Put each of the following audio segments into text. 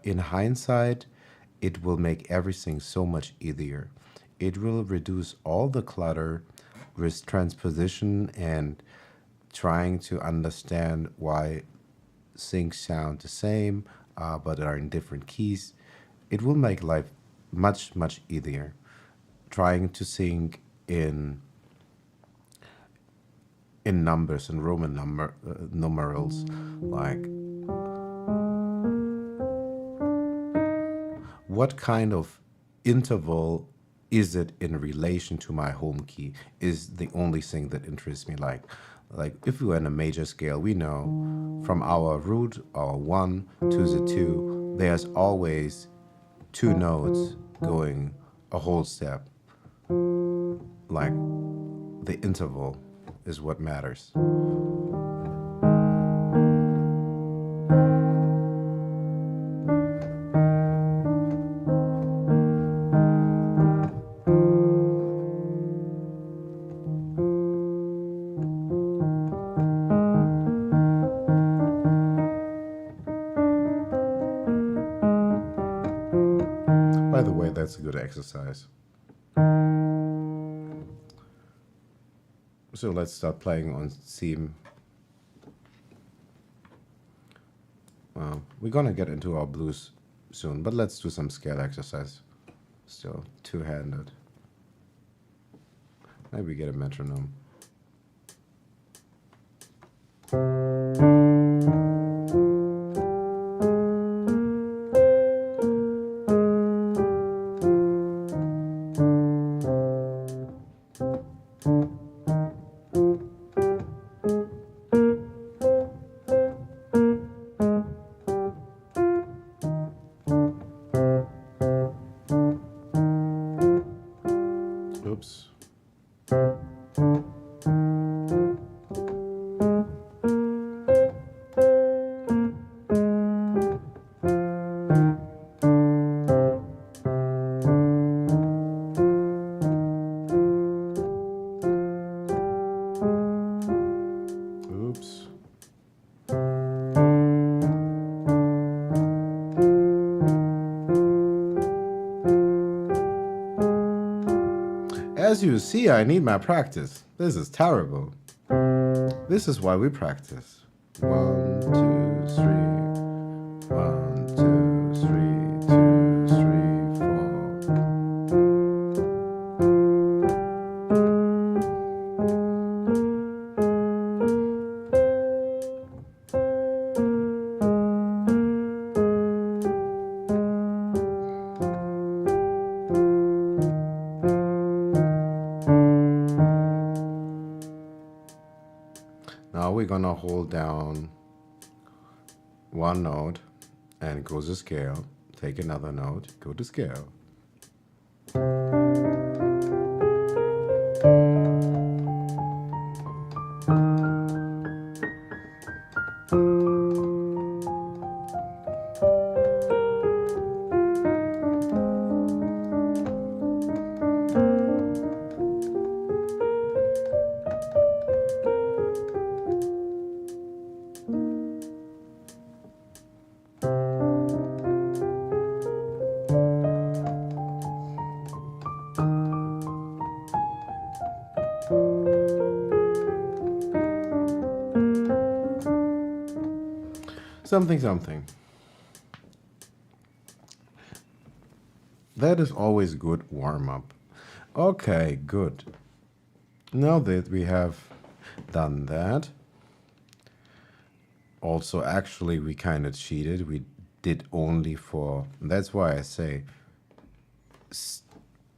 in hindsight, it will make everything so much easier. It will reduce all the clutter with transposition and trying to understand why things sound the same but are in different keys. It will make life much, much easier. Trying to think in numbers and Roman numerals, like what kind of interval is it in relation to my home key is the only thing that interests me. Like if we're in a major scale, we know from our root, our 1 to the 2, there's always 2 notes going a whole step. Like the interval is what matters. By the way, that's a good exercise. So let's start playing on theme. We're gonna get into our blues soon, but let's do some scale exercise. Still two-handed. Maybe get a metronome. Oops. Oops. As you see, I need my practice. This is terrible. This is why we practice. 1, 2, 3. 1, 2, 3, 2, 3, 4. Now we're gonna hold down 1 note and go to scale. Take another note, go to scale. Something, something. That is always good warm-up. Okay, good. Now that we have done that, also actually we kind of cheated. We did only for, that's why I say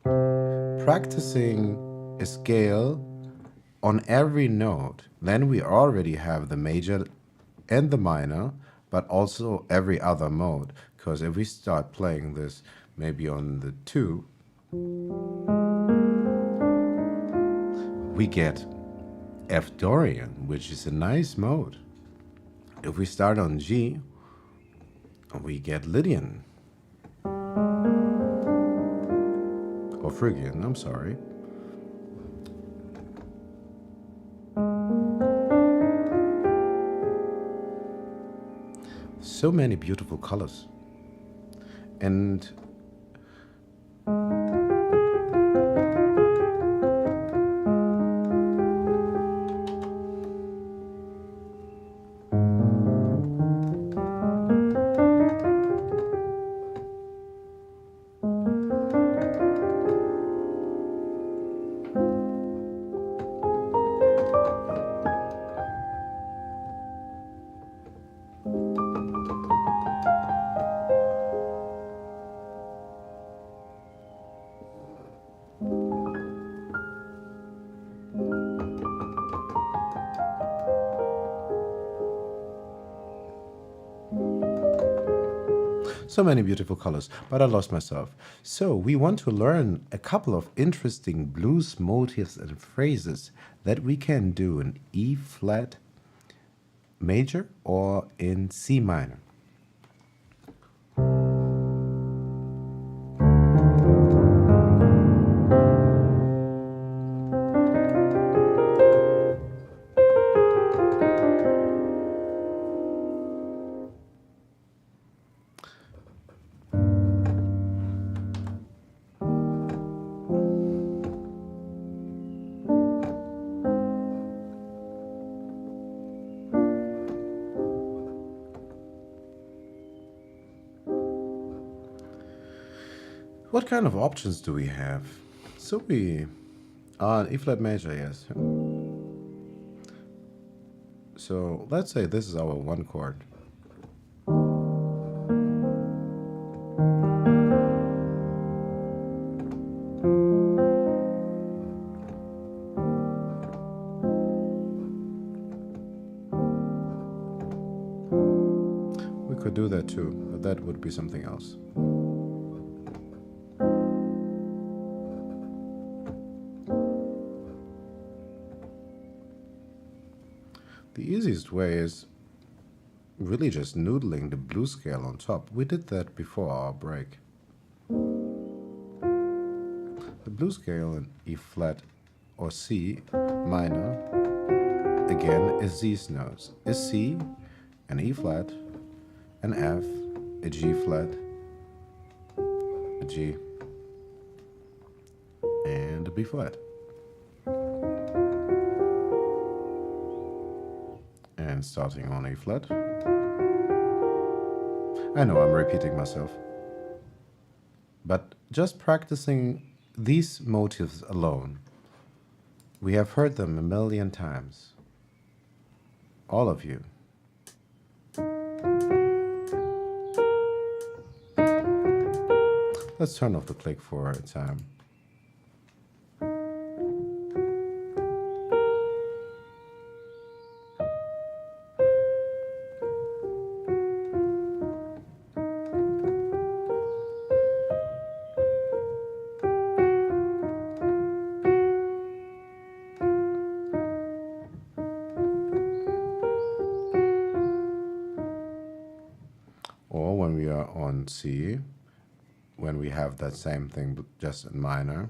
practicing a scale on every note, then we already have the major and the minor, but also every other mode. Because if we start playing this maybe on the 2, we get F Dorian, which is a nice mode. If we start on G, we get Lydian. Or Phrygian, I'm sorry. So many beautiful colors. And so many beautiful colors, but I lost myself. So we want to learn a couple of interesting blues motifs and phrases that we can do in E flat major or in C minor. What kind of options do we have? So we are E flat major, yes. So let's say this is our one chord. We could do that too, but that would be something else. The easiest way is really just noodling the blues scale on top. We did that before our break. The blues scale in E flat or C minor, again, is these notes. Is C, an E flat, an F, a G flat, a G, and a B flat. And starting on A flat. I know I'm repeating myself. But just practicing these motifs alone, we have heard them a million times. All of you. Let's turn off the click for a time. Or when we are on C, when we have that same thing but just in minor.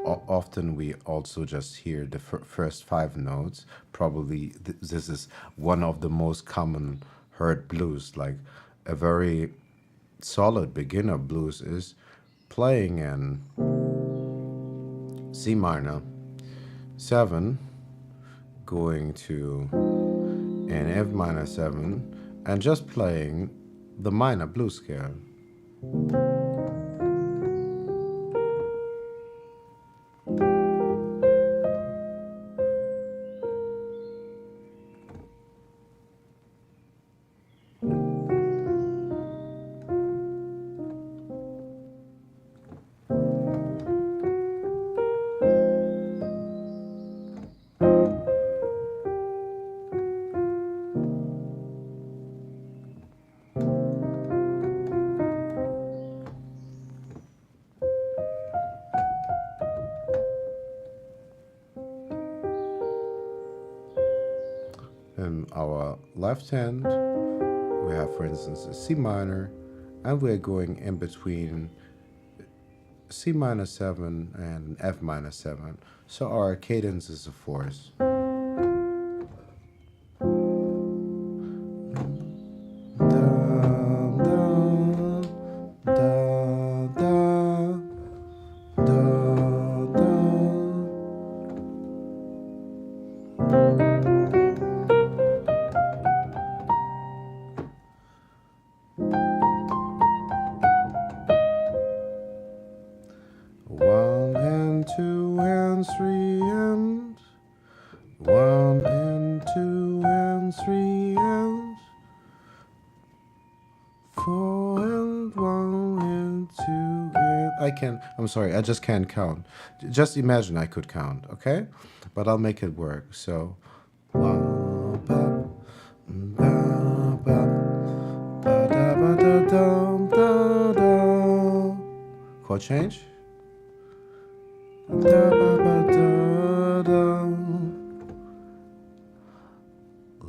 Often we also just hear the first 5 notes. Probably this is one of the most common heard blues. Like a very solid beginner blues is playing in C minor 7, going to an F minor 7, and just playing the minor blues scale. In our left hand, we have, for instance, a C minor, and we're going in between C minor 7 and F minor 7. So our cadence is a fourth. 4 and 1 and 2 and I'm sorry, I just can't count. Just imagine I could count, okay? But I'll make it work. So, one, ba, ba, ba, ba, da, ba, da, dum, da, da. Chord change. Da, ba, ba, da, da.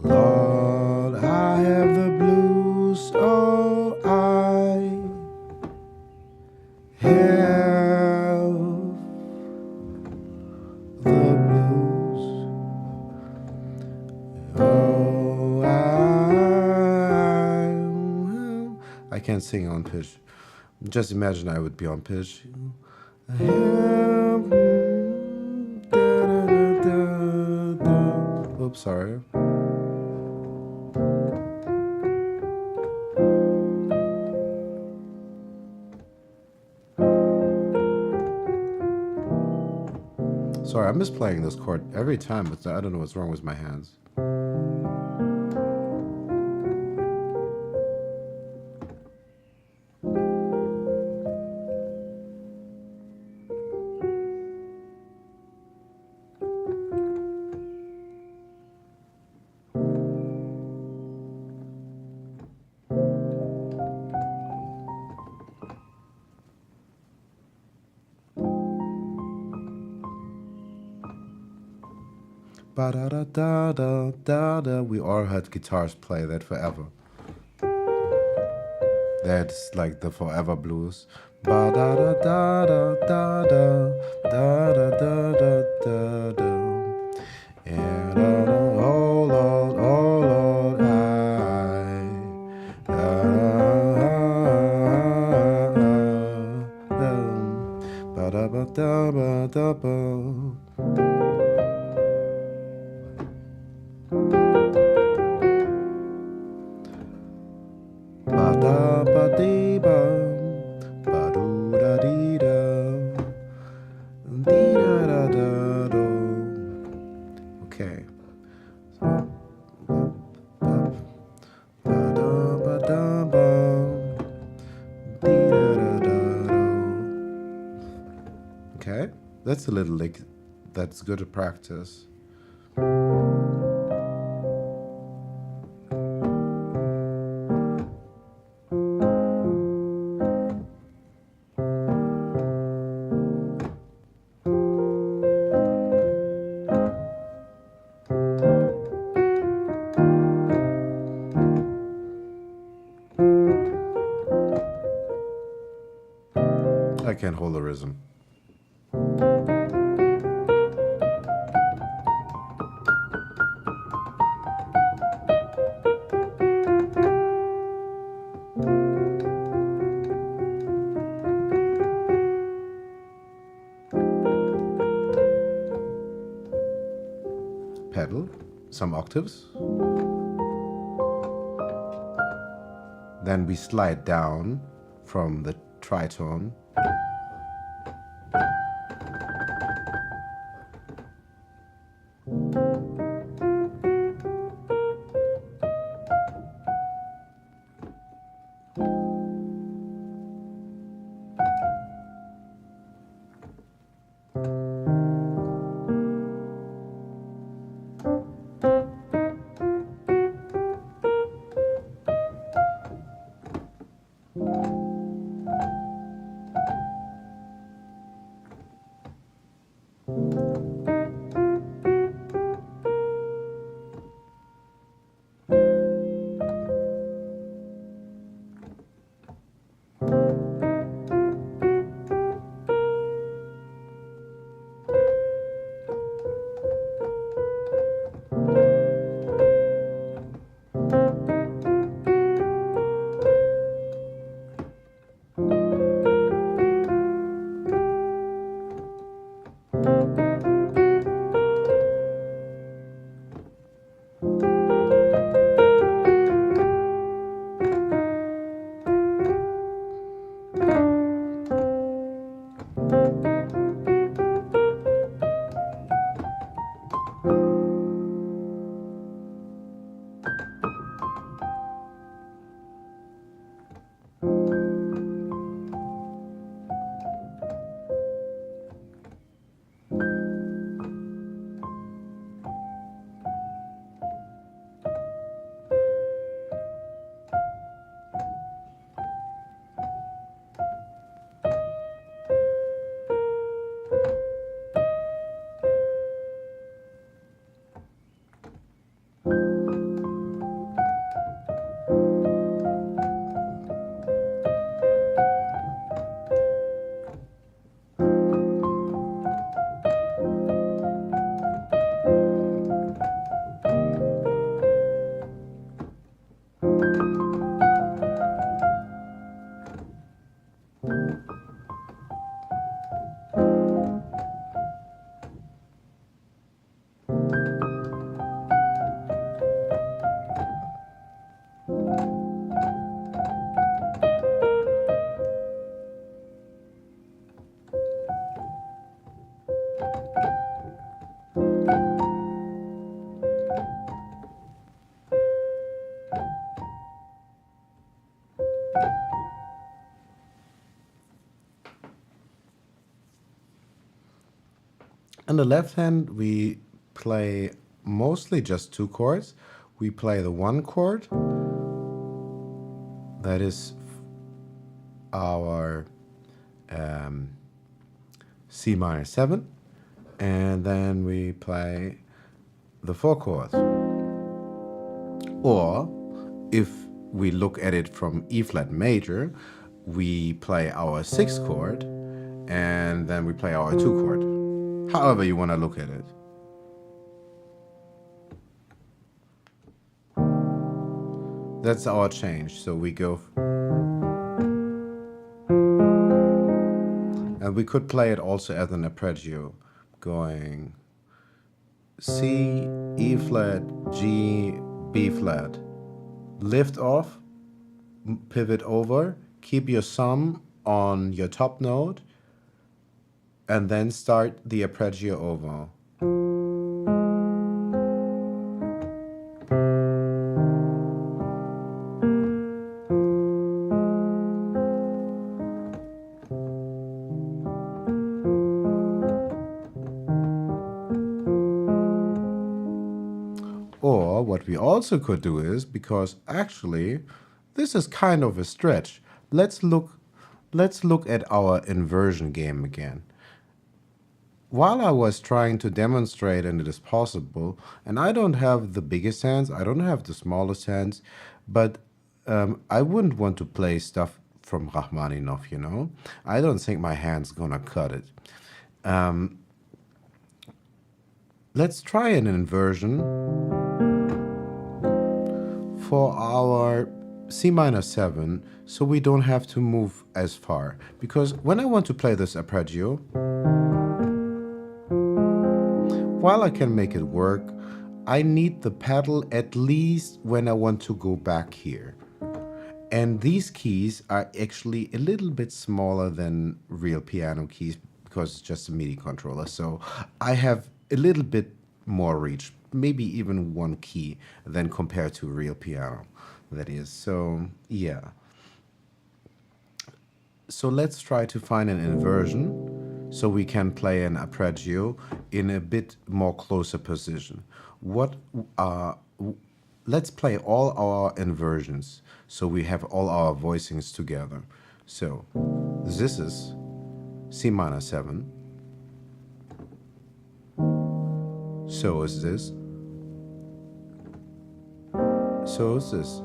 Lord, I have the blues. Oh, I have the blues. Oh, I can't sing on pitch. Just imagine I would be on pitch. I have, da, da, da, da. Oops, sorry. Sorry, I'm misplaying this chord every time, but I don't know what's wrong with my hands. Ba da da da da da da. We all heard guitars play that forever. That's like the forever blues. Ba da da da da da da da da da da da da. And oh Lord, I ba da ba da ba da ba. Okay. Okay, that's a little like that's good to practice. I can't hold a rhythm. Pedal, some octaves. Then we slide down from the tritone. On the left hand, we play mostly just two chords. We play the one chord, that is our C minor 7, and then we play the 4 chords. Or if we look at it from E flat major, we play our 6th chord and then we play our 2 chord. However you want to look at it. That's our change. So we go, and we could play it also as an arpeggio, going C, E flat, G, B flat. Lift off, pivot over, keep your thumb on your top note, and then start the arpeggio over. Or what we also could do is, because actually this is kind of a stretch, let's look at our inversion game again. While I was trying to demonstrate, and it is possible, and I don't have the biggest hands, I don't have the smallest hands, but I wouldn't want to play stuff from Rachmaninoff, you know? I don't think my hand's gonna cut it. Let's try an inversion for our C minor 7, so we don't have to move as far. Because when I want to play this arpeggio, while I can make it work, I need the pedal at least when I want to go back here. And these keys are actually a little bit smaller than real piano keys because it's just a MIDI controller. So I have a little bit more reach, maybe even one key than compared to real piano, that is. So yeah. So let's try to find an inversion so we can play an arpeggio in a bit more closer position. Let's play all our inversions so we have all our voicings together. So this is C minor 7. So is this. So is this.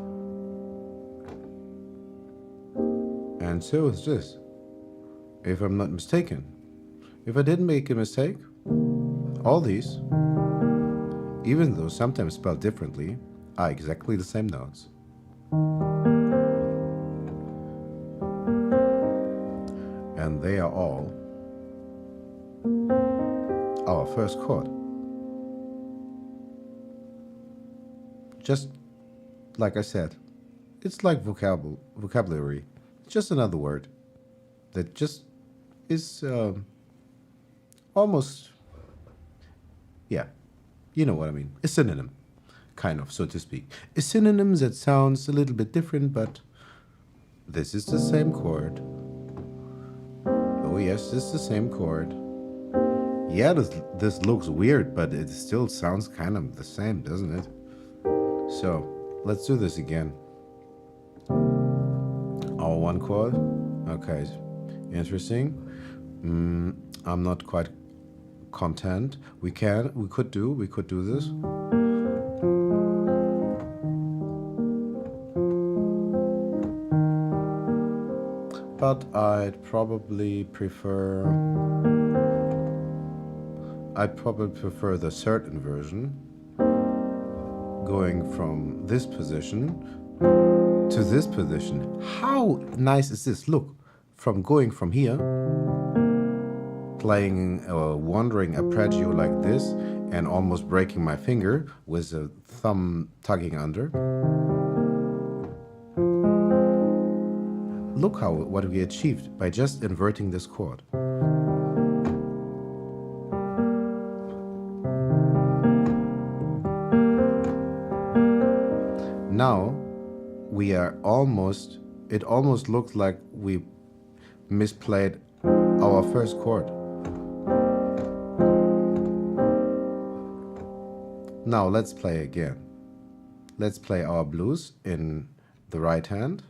And so is this, if I'm not mistaken. If I didn't make a mistake, all these, even though sometimes spelled differently, are exactly the same notes. And they are all our first chord. Just like I said, it's like vocabulary. It's just another word that just is almost, yeah, you know what I mean. A synonym, kind of, so to speak. A synonym that sounds a little bit different, but this is the same chord. Oh yes, this is the same chord. Yeah, this looks weird, but it still sounds kind of the same, doesn't it? So let's do this again. Our one chord. Okay, interesting. I'm not quite content. We could do this. But I'd probably prefer the third inversion, going from this position to this position. How nice is this? Look, from going from here, playing wandering arpeggio like this, and almost breaking my finger with the thumb tugging under. Look what we achieved by just inverting this chord. Now we are almost, it almost looks like we misplayed our first chord. Now let's play again. Let's play our blues in the right hand.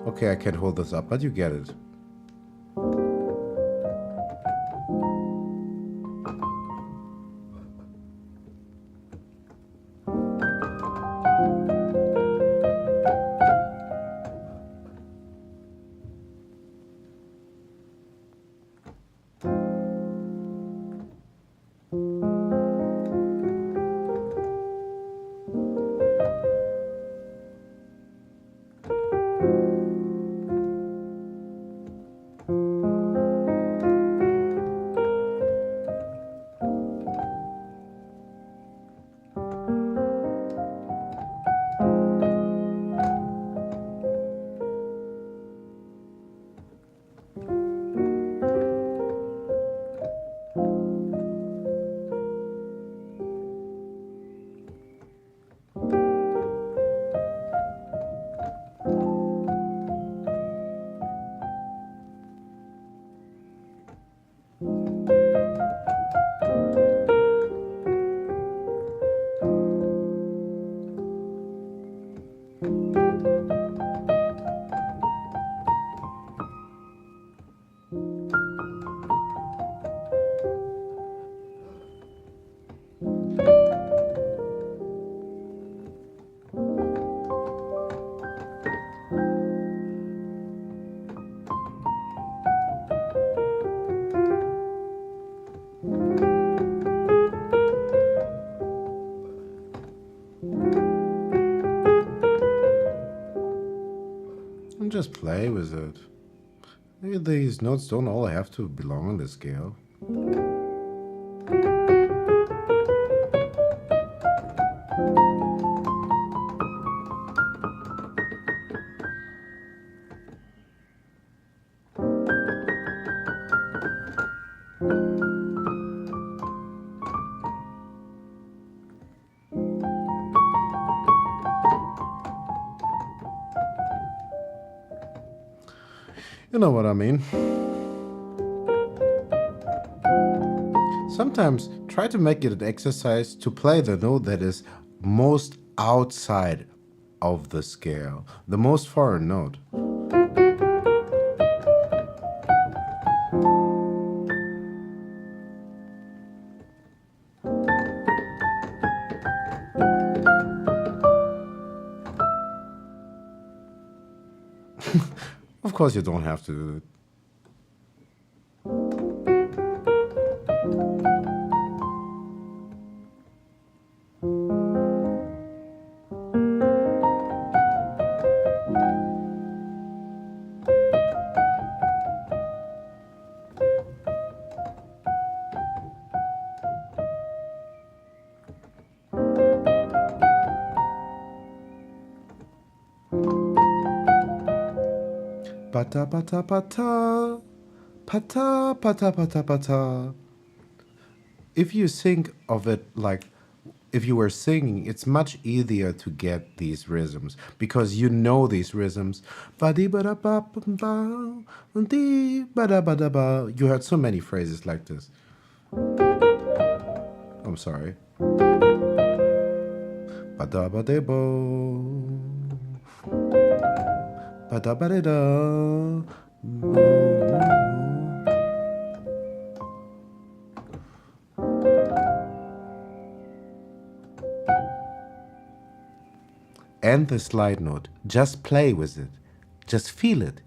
Okay, I can't hold this up, but you get it. And just play with it. These notes don't all have to belong on the scale. You know what I mean? Sometimes try to make it an exercise to play the note that is most outside of the scale, the most foreign note. Of course, you don't have to do it. Pata pata pata, pata pata pata pata. If you think of it like if you were singing, it's much easier to get these rhythms because you know these rhythms. Ba-dee-ba-da-ba-ba-ba, dee-ba-da-ba-da-ba. You heard so many phrases like this. I'm sorry. ba da ba de bo, ba da ba de da. And the slide note. Just play with it. Just feel it.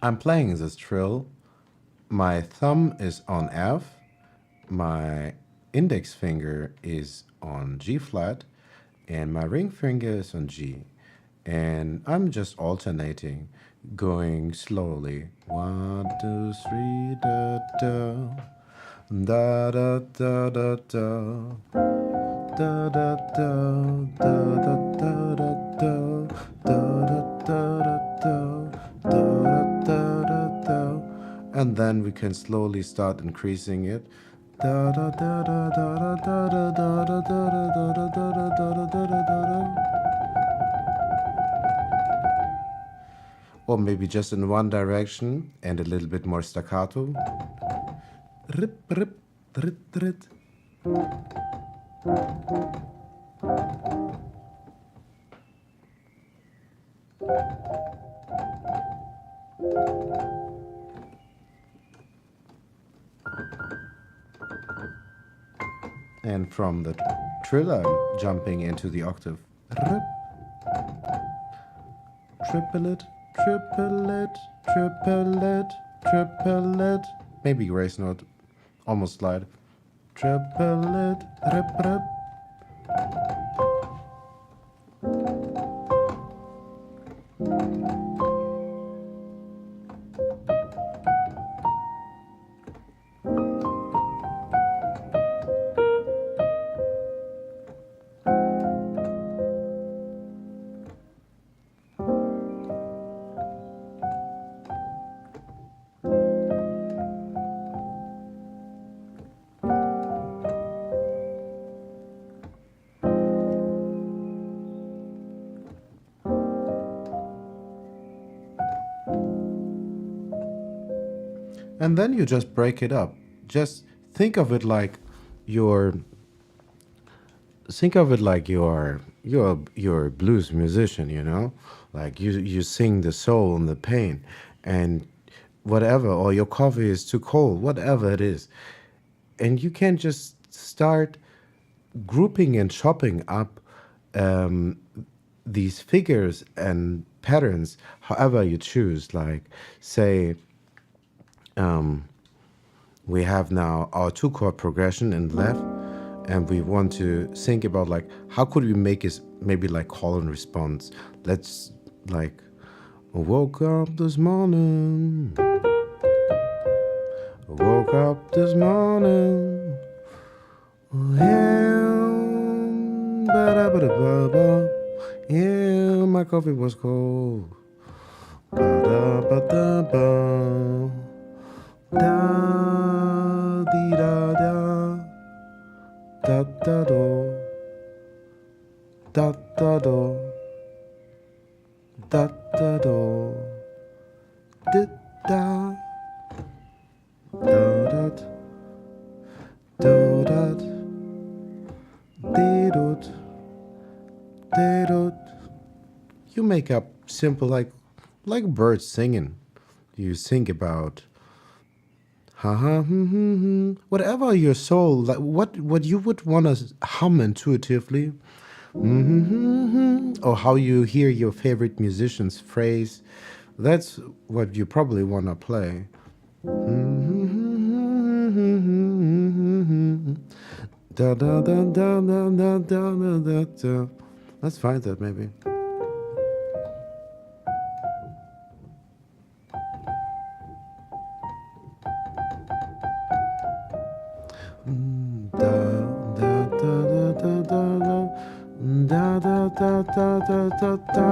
I'm playing this trill. My thumb is on F. My index finger is on G flat. And my ring finger is on G. And I'm just alternating, going slowly. 1, 2, 3, da da. Da da da da da. Da da da da da da da da da da da da da. And then we can slowly start increasing it. Da da da da da da da da da da da da da da da da da. Or maybe just in one direction and a little bit more staccato. Rip, rip, rit, rit. And from the trill, I'm jumping into the octave. Rip, triplet, triplet, triplet, triplet. Maybe grace note, almost slide. Triplet, rip, rip. And then you just break it up. Just think of it like you're you're a blues musician, you know? Like you sing the soul and the pain and whatever, or your coffee is too cold, whatever it is. And you can just start grouping and chopping up um, these figures and patterns however you choose. Like, say, we have now our 2-chord progression in left, and we want to think about like how could we make it maybe like call and response. Let's like woke up this morning, woke up this morning, yeah, ba-da-ba-da-ba-ba. Yeah, my coffee was cold, ba-da-ba-da-ba. Da dee da da da da do da da do da da do da da da da do da dee doot dee doot. You make up simple like birds singing. You think about Whatever your soul, like what you would want to hum intuitively, or how you hear your favorite musician's phrase. That's what you probably want to play. Da da da da da da da da da. Let's find that maybe. Da da da da da da da da da da da da da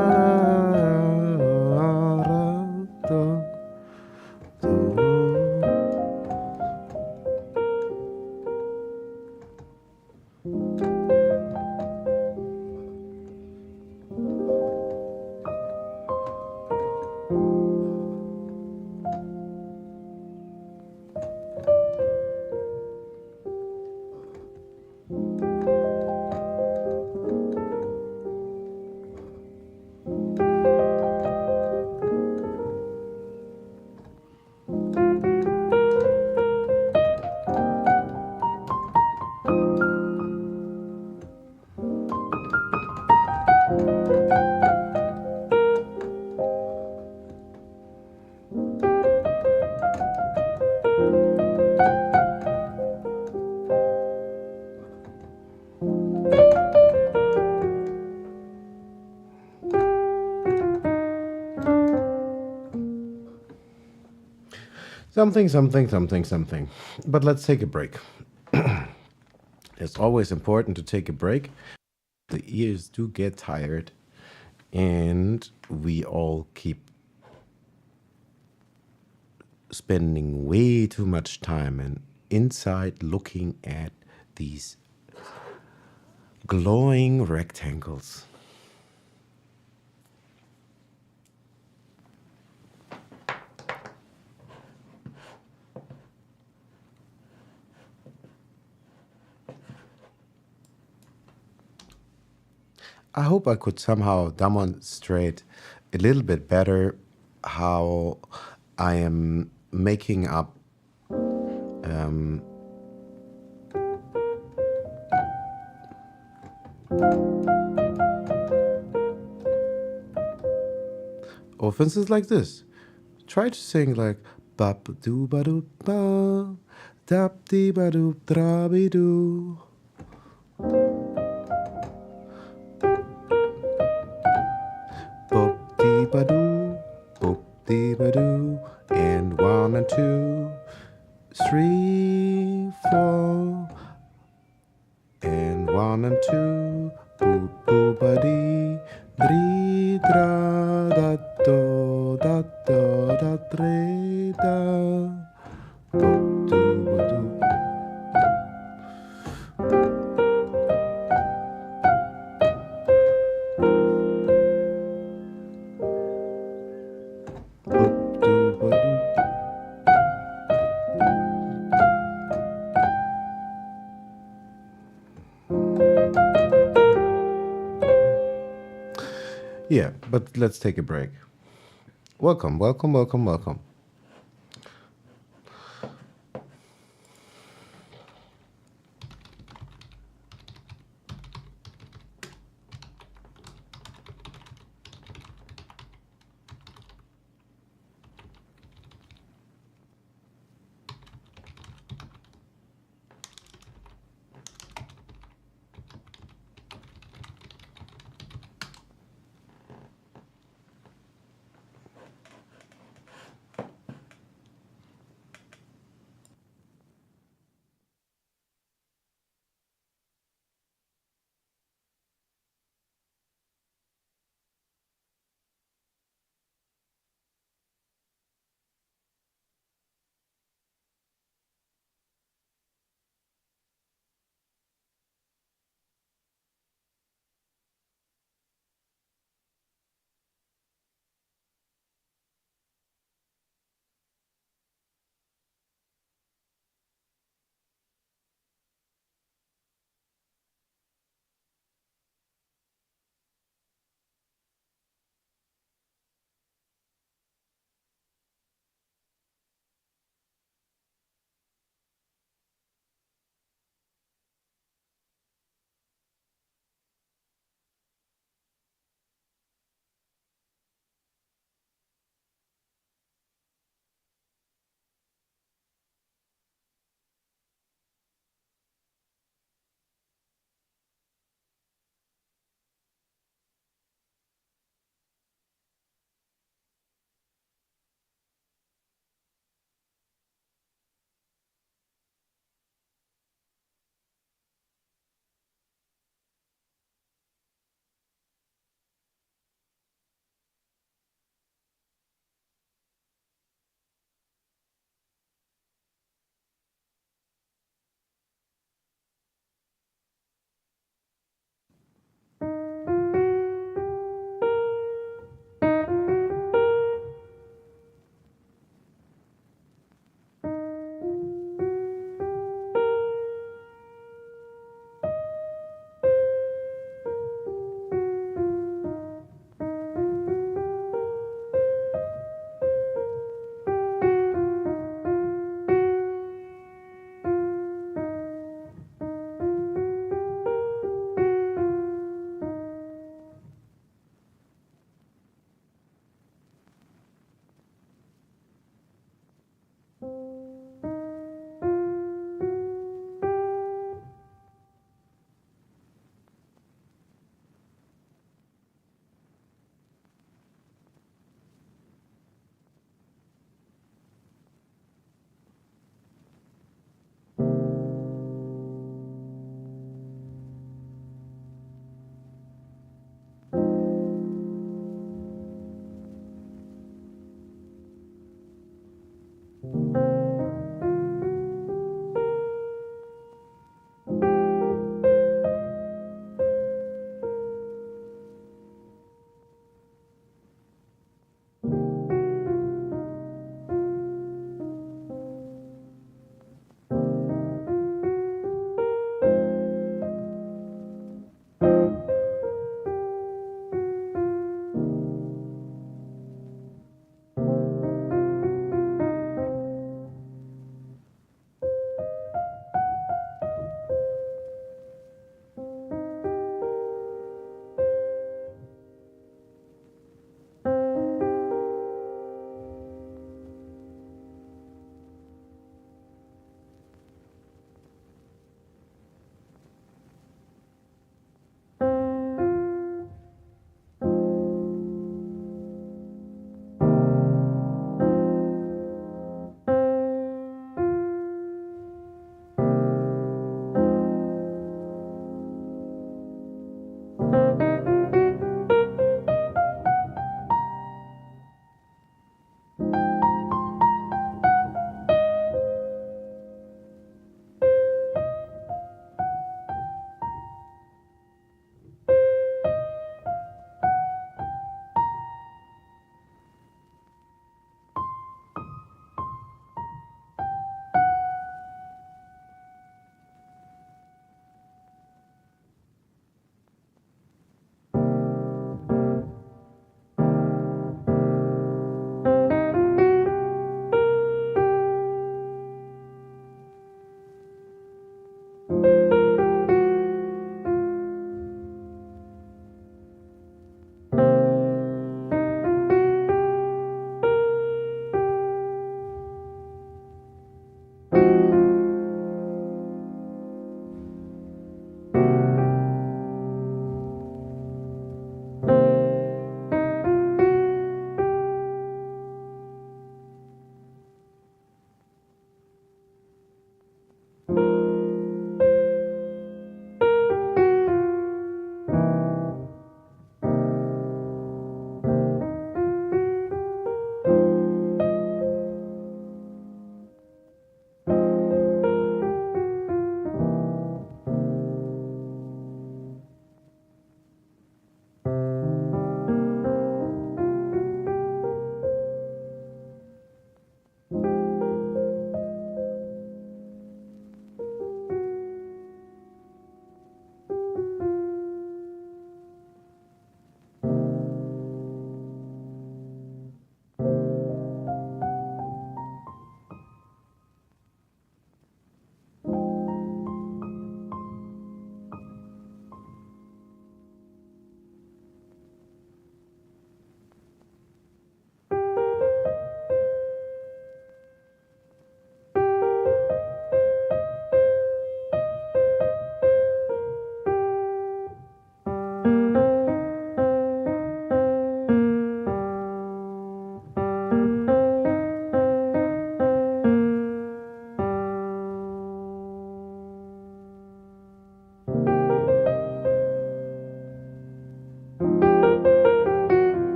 something, something, something, something. But let's take a break. It's always important to take a break. The ears do get tired, and we all keep spending way too much time and inside looking at these glowing rectangles. I hope I could somehow demonstrate a little bit better how I am making up offenses like this. Try to sing like bap doo ba doo ba dap dee ba doo dra be doo. Boop dee ba doo, boop dee ba doo, and 1 and 2, 3, 4, and 1 and 2, boop boop ba dee, dee dra da do da do da dre da, boop doo ba doo. Boop doo ba doo. Yeah, but let's take a break. Welcome, welcome, welcome, welcome.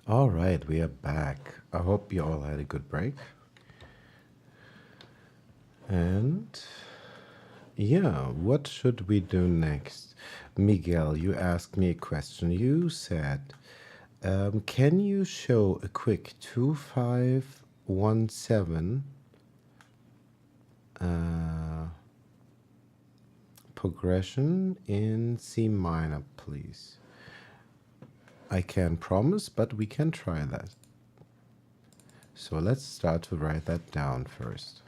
All right, we are back. I hope you all had a good break. And yeah, what should we do next? Miguel, you asked me a question. You said, can you show a quick 2517 progression in C minor, please? I can't promise, but we can try that. So let's start to write that down first.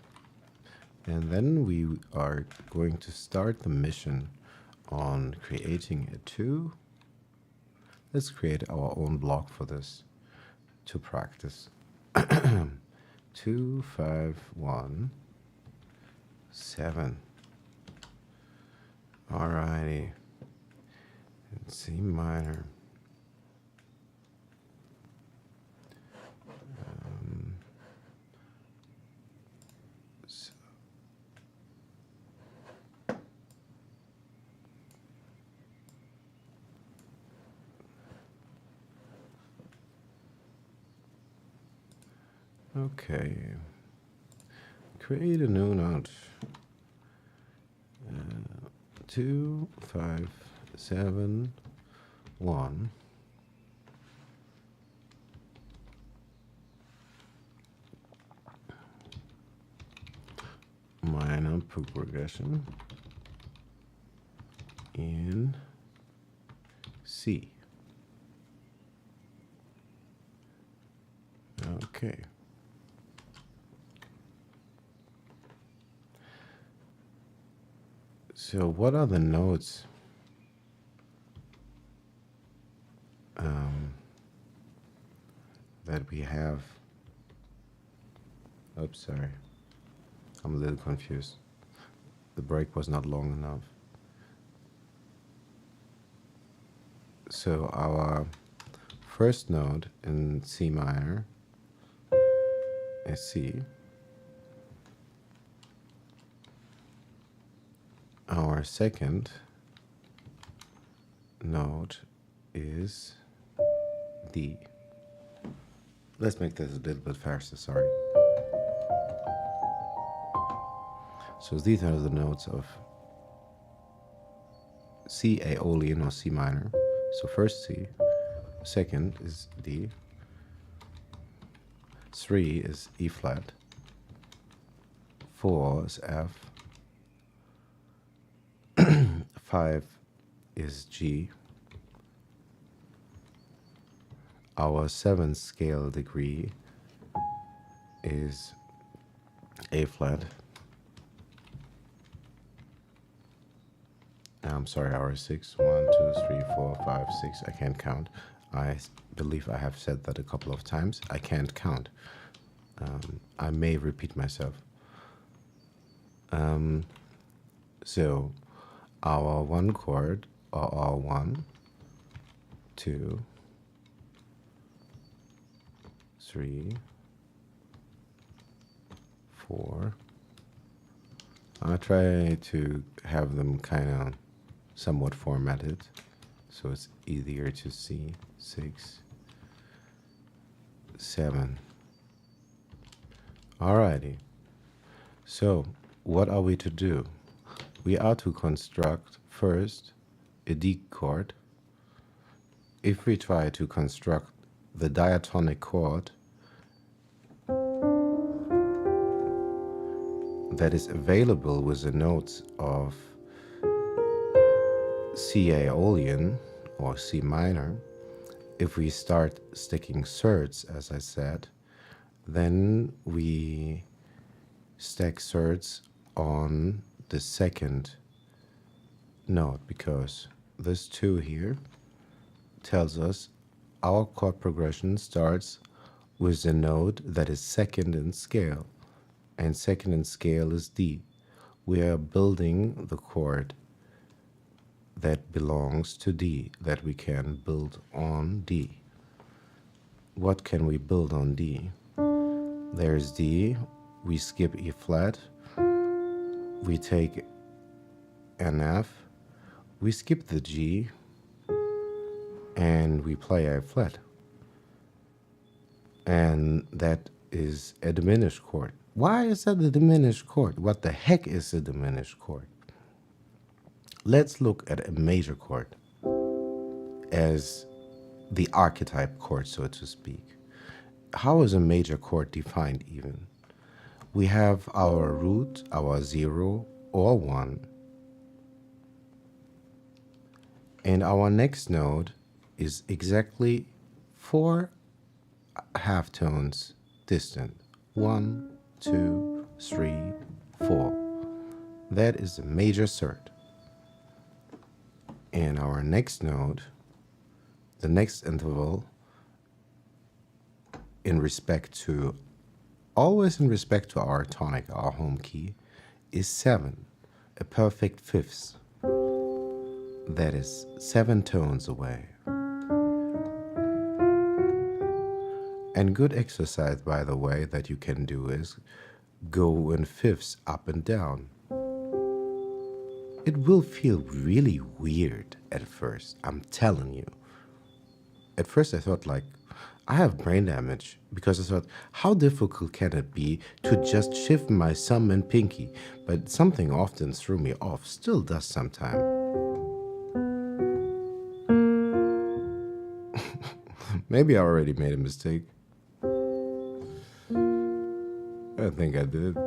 And then we are going to start the mission on creating a 2. Let's create our own block for this to practice. 2, 5, 1, 7. Alrighty. And C minor. Okay. Create a new note. 2, 5, 7, 1. Minor progression in C. Okay. So what are the notes that we have? Oops, sorry. I'm a little confused. The break was not long enough. So our first note in C minor is C. Our second note is D. Let's make this a little bit faster, sorry. So these are the notes of C Aeolian or C minor. So first C, second is D, 3 is E flat, 4 is F, 5 is G. Our 7th scale degree is A flat. I'm sorry, our 6. 1, 2, 3, 4, 5, 6. I can't count. I believe I have said that a couple of times. I can't count. I may repeat myself. So our 1 chord, or our 1, 2, 3, 4. I'll try to have them kind of somewhat formatted so it's easier to see. 6, 7. Alrighty. So what are we to do? We are to construct first a D chord. If we try to construct the diatonic chord that is available with the notes of C Aeolian or C minor, if we start sticking thirds, as I said, then we stack thirds on the second note, because this 2 here tells us our chord progression starts with the note that is second in scale, and second in scale is D. We are building the chord that belongs to D, that we can build on D. What can we build on D? There's D, we skip E flat, we take an F, we skip the G, and we play A flat. and that is a diminished chord. Why is that a diminished chord? What the heck is a diminished chord? Let's look at a major chord as the archetype chord, so to speak. How is a major chord defined even? We have our root, our 0 or 1, and our next note is exactly 4 half tones distant. 1, 2, 3, 4. That is the major third. And our next note, the next interval, always in respect to our tonic, our home key, is 7, a perfect fifth. That is 7 tones away. And good exercise, by the way, that you can do is go in fifths up and down. It will feel really weird at first, I'm telling you. At first I thought I have brain damage because I thought, how difficult can it be to just shift my thumb and pinky? But something often threw me off, still does sometimes. Maybe I already made a mistake. I think I did.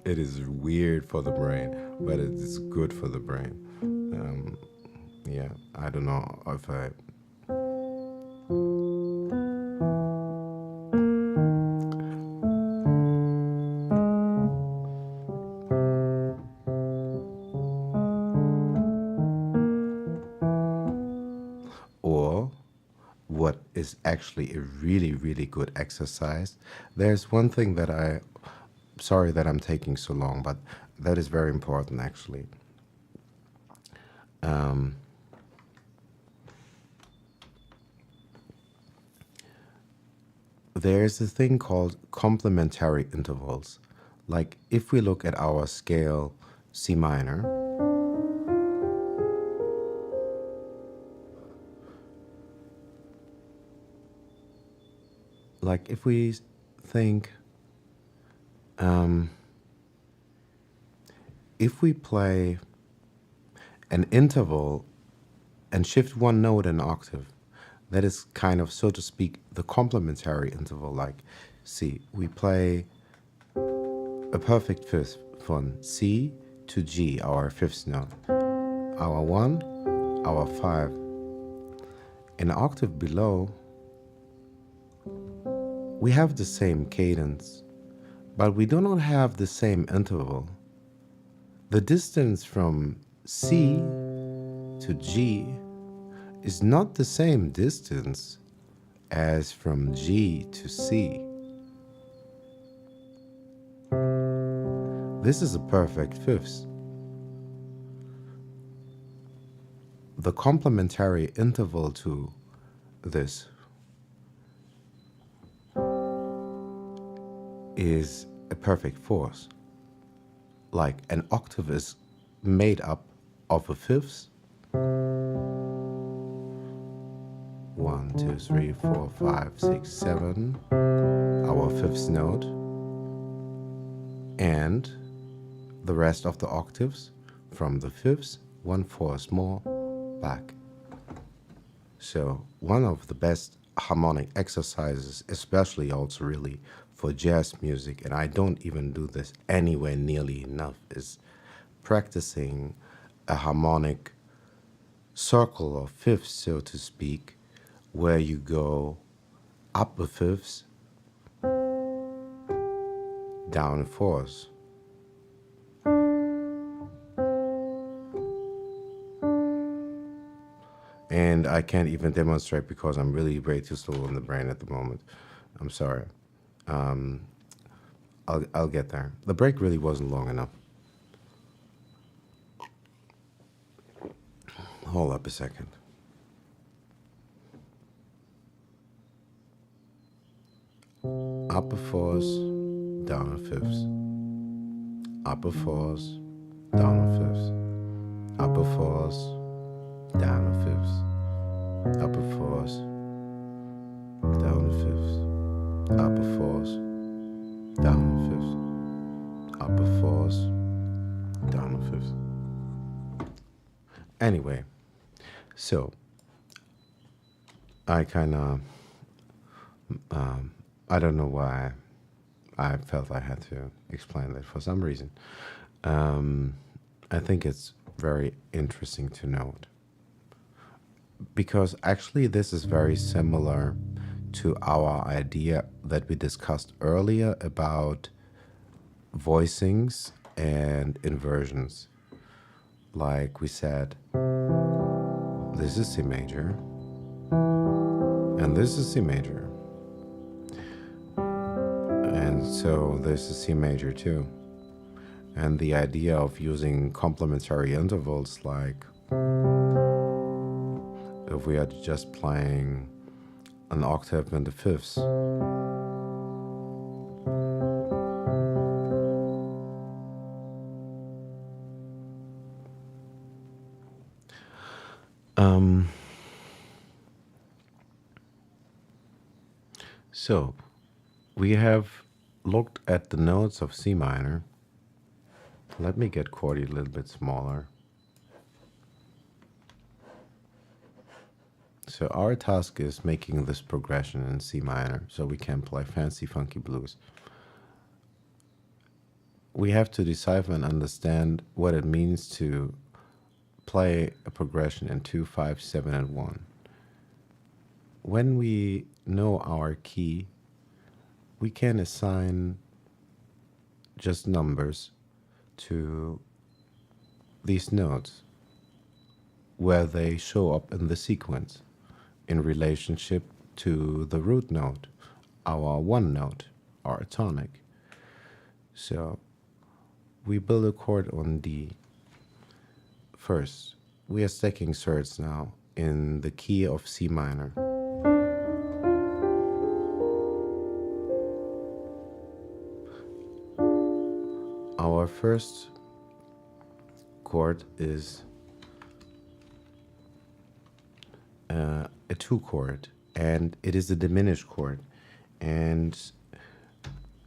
It is weird for the brain, but it is good for the brain. Yeah, I don't know if I. Or what is actually a really, really good exercise. There's one thing sorry that I'm taking so long, but that is very important actually. There's a thing called complementary intervals. Like if we look at our scale C minor, like if we think, if we play an interval and shift one note an octave, that is kind of, so to speak, the complementary interval. Like, see, we play a perfect fifth from C to G, our fifth note, our 1, our 5. An octave below, we have the same cadence, but we do not have the same interval. The distance from C to G is not the same distance as from G to C. This is a perfect fifth. The complementary interval to this is a perfect fourth. Like an octave is made up of a fifth. 1, 2, 3, 4, 5, 6, 7, our fifth note, and the rest of the octaves from the fifth, 1/4 more back. So one of the best harmonic exercises, especially also really for jazz music, and I don't even do this anywhere nearly enough, is practicing a harmonic circle of fifths, so to speak, where you go up a fifth, down a fourth. And I can't even demonstrate because I'm really way too slow on the brain at the moment. I'm sorry. I'll get there. The break really wasn't long enough. Hold up a second. Up a fourth, down on fifths, upper fours, down on fifths, upper fours, down on fifths, upper fours, down on fifths, upper fours, down on fifths, upper fours, down on fifths. Anyway, so I kind of, I don't know why I felt I had to explain that for some reason. I think it's very interesting to note because actually this is very similar to our idea that we discussed earlier about voicings and inversions. Like we said, this is C major, and this is C major. And so this is C major too. And the idea of using complementary intervals, like if we are just playing an octave in the fifths, so we have looked at the notes of C minor. Let me get chordy a little bit smaller. So our task is making this progression in C minor so we can play fancy funky blues. We have to decipher and understand what it means to play a progression in 2, 5, 7, and 1. When we know our key, we can assign just numbers to these notes where they show up in the sequence in relationship to the root note, our one note, our tonic. So we build a chord on D. First, we are stacking thirds now in the key of C minor. Our first chord is a 2 chord, and it is a diminished chord. And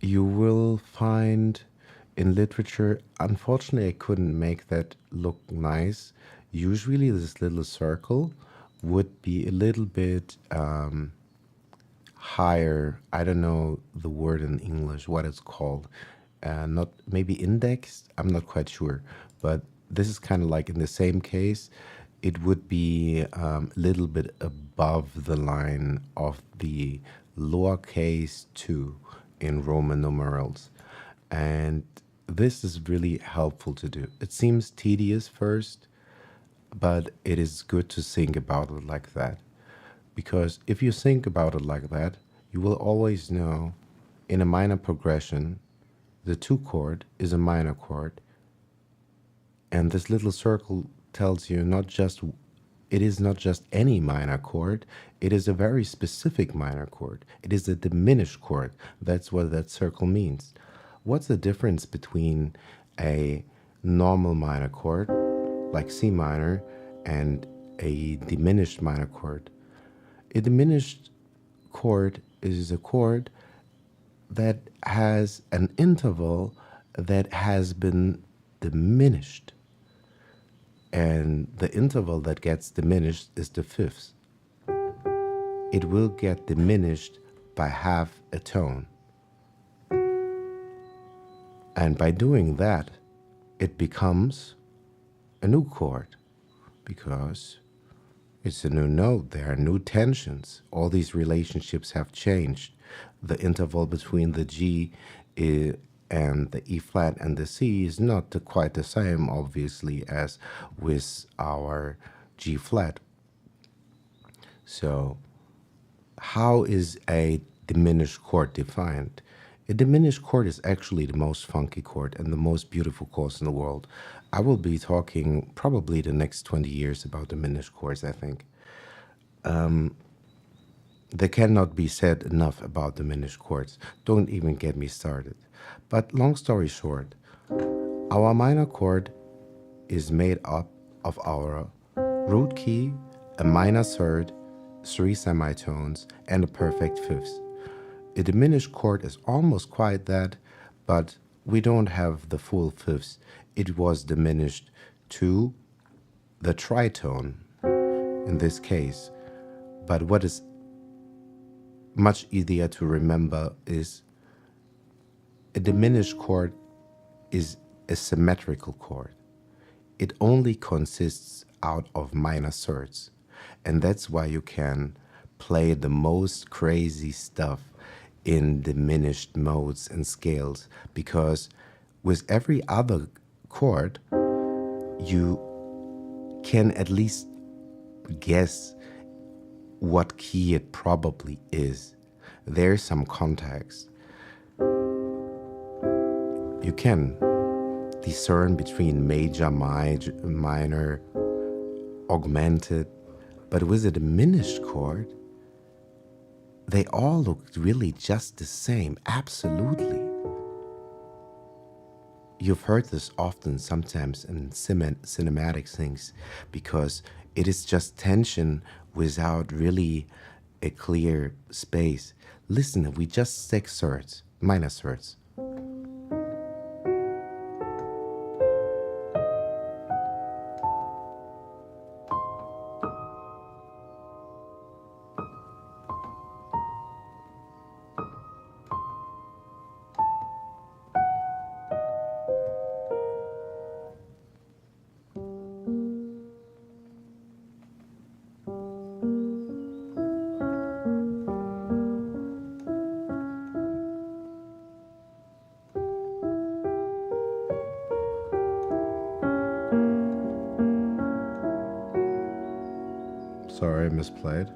you will find in literature, unfortunately, I couldn't make that look nice. Usually, this little circle would be a little bit higher. I don't know the word in English, what it's called. Not maybe indexed, I'm not quite sure. But this is kind of like in the same case, it would be a little bit above the line of the lowercase 2 in Roman numerals. And this is really helpful to do. It seems tedious first, but it is good to think about it like that. Because if you think about it like that, you will always know in a minor progression, the 2 chord is a minor chord. And this little circle tells you it is not just any minor chord, it is a very specific minor chord. It is a diminished chord. That's what that circle means. What's the difference between a normal minor chord, like C minor, and a diminished minor chord? A diminished chord is a chord that has an interval that has been diminished. And the interval that gets diminished is the fifths. It will get diminished by half a tone. And by doing that, it becomes a new chord because it's a new note. There are new tensions. All these relationships have changed. The interval between the G and the E flat and the C is not quite the same, obviously, as with our G flat. So how is a diminished chord defined? A diminished chord is actually the most funky chord and the most beautiful chords in the world. I will be talking probably the next 20 years about diminished chords, I think. There cannot be said enough about diminished chords. Don't even get me started. But long story short, our minor chord is made up of our root key, a minor third, three semitones, and a perfect fifth. A diminished chord is almost quite that, but we don't have the full fifths. It was diminished to the tritone in this case. But what is much easier to remember is a diminished chord is a symmetrical chord. It only consists out of minor thirds. And that's why you can play the most crazy stuff in diminished modes and scales, because with every other chord, you can at least guess what key it probably is. There's some context. You can discern between major, minor, augmented, but with a diminished chord, they all look really just the same, absolutely. You've heard this often sometimes in cinematic things, because it is just tension without really a clear space. Listen, we just six thirds, minor thirds. Sorry, I misplayed.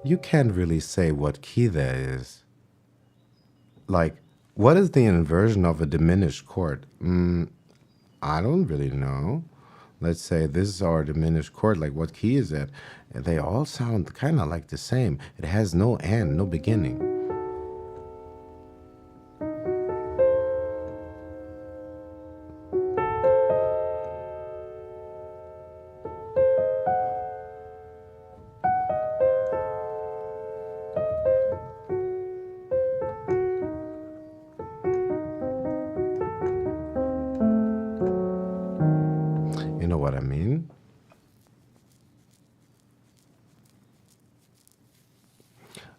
You can't really say what key that is. Like, what is the inversion of a diminished chord? I don't really know. Let's say this is our diminished chord. Like, what key is it? They all sound kind of like the same. It has no end, no beginning. You know what I mean?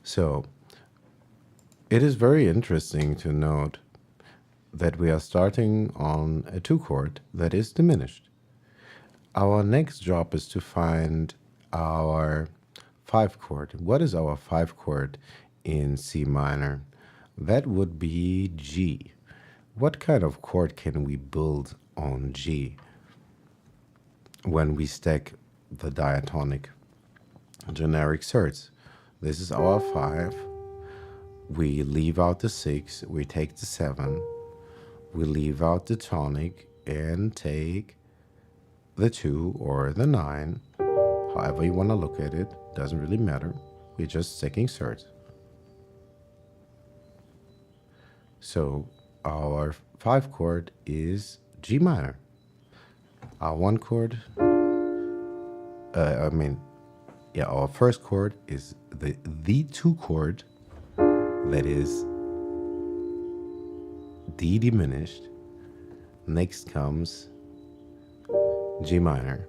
So, it is very interesting to note that we are starting on a two chord that is diminished. Our next job is to find our five chord. What is our five chord in C minor? That would be G. What kind of chord can we build on G when we stack the diatonic generic thirds? This is our 5. We leave out the 6, we take the 7, we leave out the tonic and take the 2 or the 9. However you want to look at it, doesn't really matter. We're just stacking thirds. So our 5 chord is G minor. Our 1 chord, our first chord is the 2 chord, that is D diminished. Next comes G minor.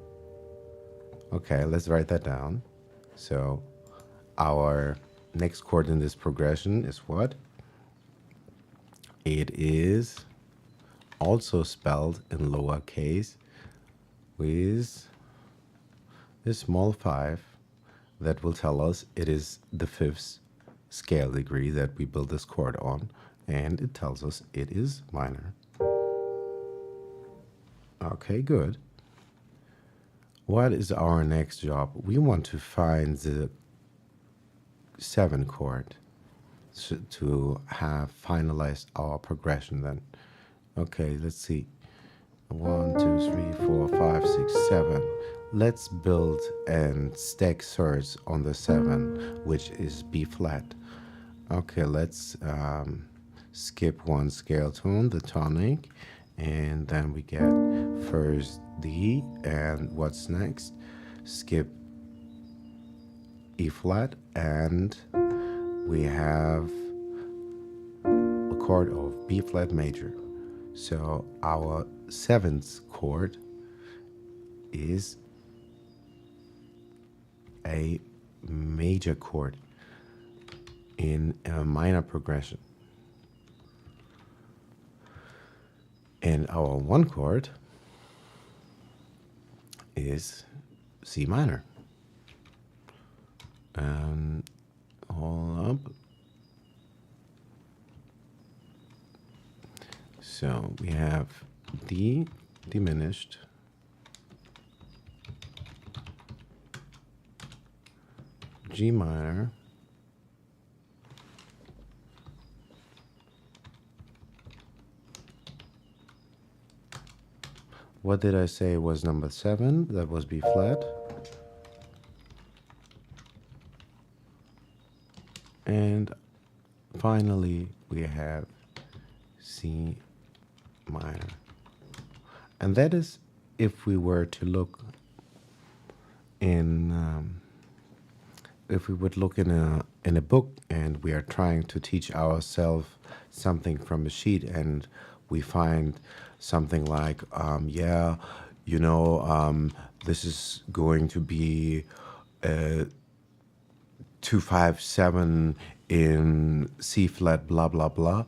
Okay, let's write that down. So our next chord in this progression is what? It is also spelled in lowercase with a small 5 that will tell us it is the 5th scale degree that we build this chord on, and it tells us it is minor. Okay, good. What is our next job? We want to find the 7 chord. to have finalized our progression then. Okay, let's see. 1, 2, 3, 4, 5, 6, 7. Let's build and stack thirds on the 7, which is B flat. Okay, let's skip one scale tone, the tonic, and then we get first D, and what's next? Skip E flat, and we have a chord of B flat major. So our 7th chord is a major chord in a minor progression. And our 1 chord is C minor. And hold up. So we have D diminished, G minor, what did I say was number 7? That was B flat. And finally, we have C minor. And that is if we were to look in, if we would look in a book and we are trying to teach ourselves something from a sheet and we find something like, this is going to be 2, 5, 7 in C flat, blah, blah, blah,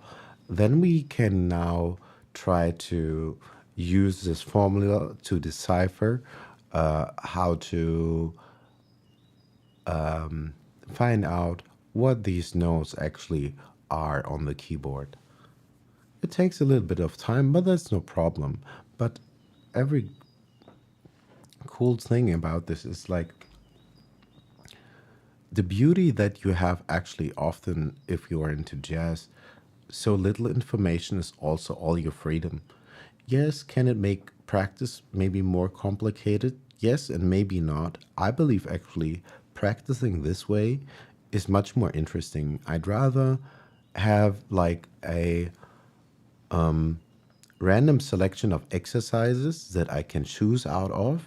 then we can now try to use this formula to decipher how to find out what these notes actually are on the keyboard. It takes a little bit of time, but that's no problem. But every cool thing about this is like the beauty that you have actually often if you are into jazz, so little information is also all your freedom. Yes, can it make practice maybe more complicated? Yes, and maybe not. I believe actually practicing this way is much more interesting. I'd rather have like a random selection of exercises that I can choose out of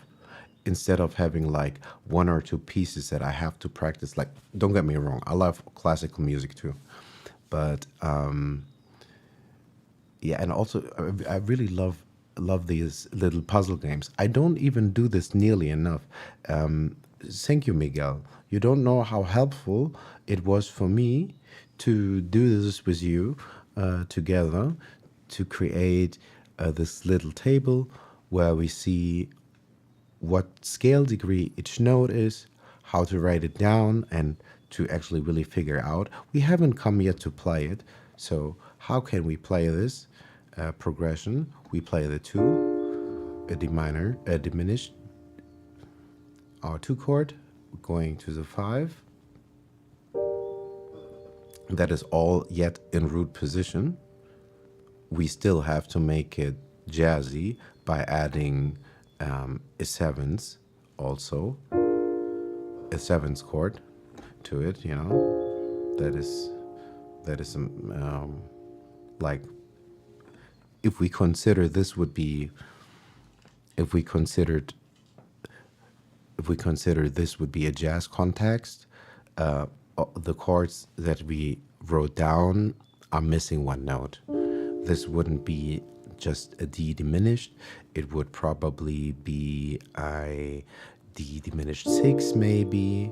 instead of having like 1 or 2 pieces that I have to practice. Like, don't get me wrong, I love classical music too. But yeah, and also I really love these little puzzle games. I don't even do this nearly enough. Thank you, Miguel. You don't know how helpful it was for me to do this with you together to create this little table where we see what scale degree each note is, how to write it down, and to actually really figure out. We haven't come yet to play it, so how can we play this progression? We play the 2, a D minor, a diminished, our 2 chord, going to the 5. That is all yet in root position. We still have to make it jazzy by adding a 7th also, a 7th chord to it, you know. That is like, if we consider this would be, if we consider this would be a jazz context, the chords that we wrote down are missing 1 note. This wouldn't be just a D diminished. It would probably be a D diminished 6 maybe.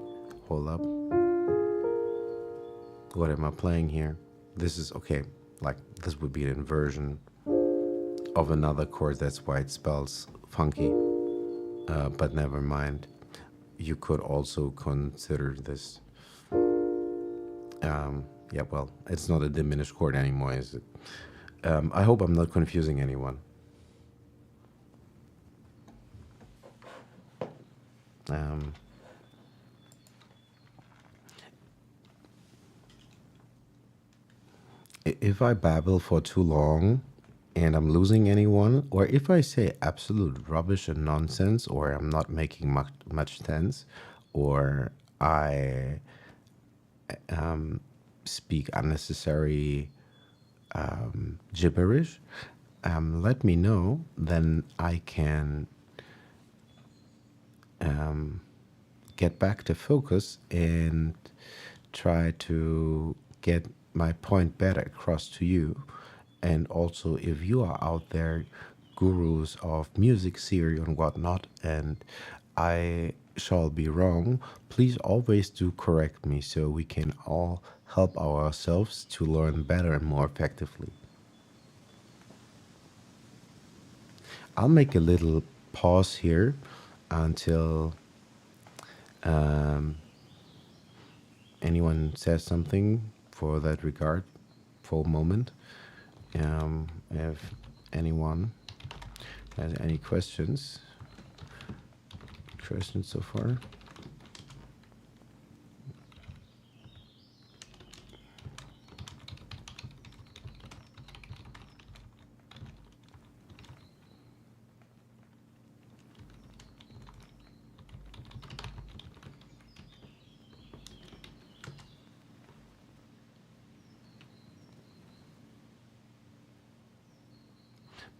Hold up. What am I playing here? This is, okay, like this would be an inversion of another chord. That's why it spells funky. But never mind. You could also consider this. Yeah, well, it's not a diminished chord anymore, is it? I hope I'm not confusing anyone. if I babble for too long and I'm losing anyone, or if I say absolute rubbish and nonsense, or I'm not making much sense, or I speak unnecessary gibberish, let me know. Then I can get back to focus and try to get my point better across to you. And also, if you are out there, gurus of music theory and whatnot, and I shall be wrong, please always do correct me so we can all help ourselves to learn better and more effectively. I'll make a little pause here until anyone says something for that regard for a moment. If anyone has any questions so far?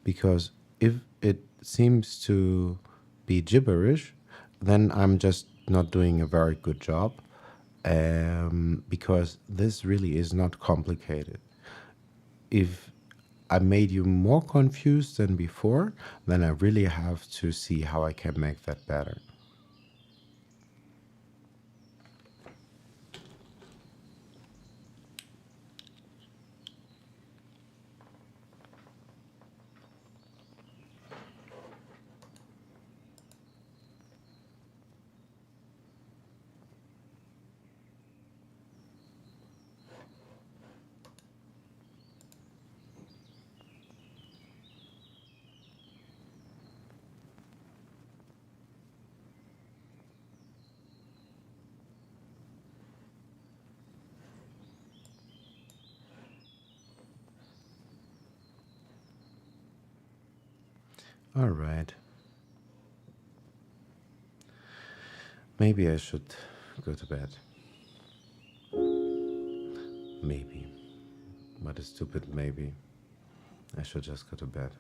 Because if it seems to be gibberish, then I'm just not doing a very good job. Because this really is not complicated. If I made you more confused than before, then I really have to see how I can make that better. All right. Maybe I should go to bed. Maybe. What a stupid maybe. I should just go to bed.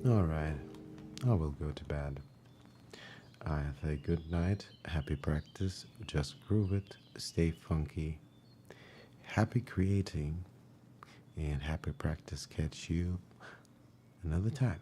All right. I will go to bed. I say good night, happy practice, just groove it, stay funky, happy creating, and happy practice. Catch you another time.